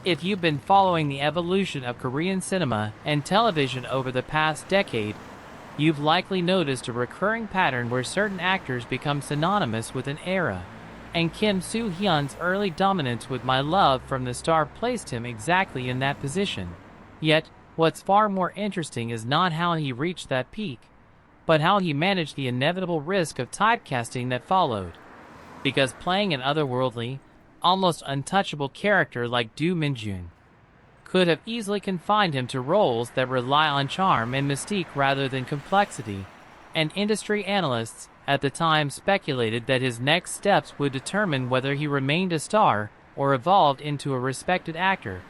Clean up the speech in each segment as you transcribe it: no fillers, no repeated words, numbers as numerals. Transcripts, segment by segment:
If you've been following the evolution of Korean cinema and television over the past decade, you've likely noticed a recurring pattern where certain actors become synonymous with an era. And Kim Soo Hyun's early dominance with My Love from the Start placed him exactly in that position. Yet, what's far more interesting is not how he reached that peak, but how he managed the inevitable risk of typecasting that followed. Because playing an otherworldly, almost untouchable character like Do Min-jun could have easily confined him to roles that rely on charm and mystique rather than complexity, and industry analysts at the time speculated that his next steps would determine whether he remained a star or evolved into a respected actor,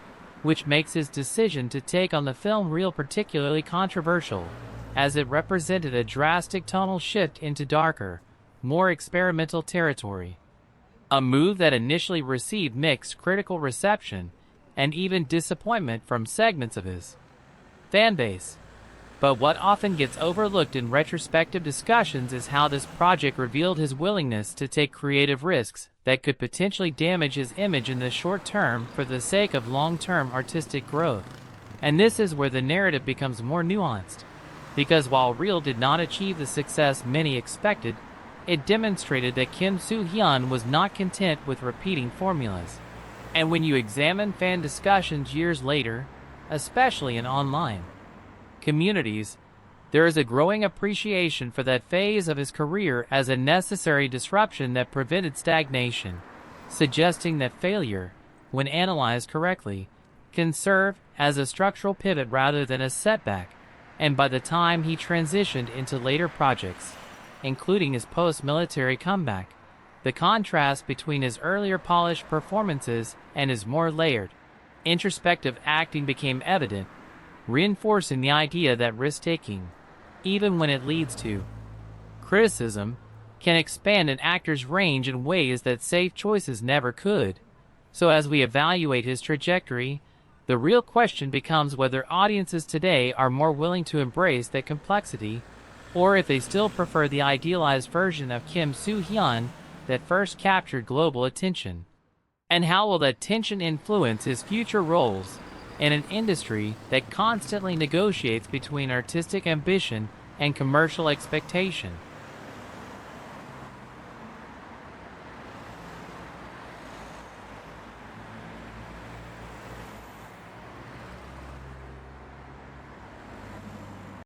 which makes his decision to take on the film reel particularly controversial, as it represented a drastic tonal shift into darker, more experimental territory. A move that initially received mixed critical reception and even disappointment from segments of his fanbase. But what often gets overlooked in retrospective discussions is how this project revealed his willingness to take creative risks that could potentially damage his image in the short term for the sake of long-term artistic growth. And this is where the narrative becomes more nuanced. Because while Reel did not achieve the success many expected, it demonstrated that Kim Soo Hyun was not content with repeating formulas. And when you examine fan discussions years later, especially in online communities, there is a growing appreciation for that phase of his career as a necessary disruption that prevented stagnation, suggesting that failure, when analyzed correctly, can serve as a structural pivot rather than a setback. And by the time he transitioned into later projects, including his post-military comeback, the contrast between his earlier polished performances and his more layered, introspective acting became evident, reinforcing the idea that risk-taking, even when it leads to criticism, can expand an actor's range in ways that safe choices never could. So as we evaluate his trajectory, the real question becomes whether audiences today are more willing to embrace that complexity, or if they still prefer the idealized version of Kim Soo Hyun that first captured global attention. And how will that tension influence his future roles in an industry that constantly negotiates between artistic ambition and commercial expectation?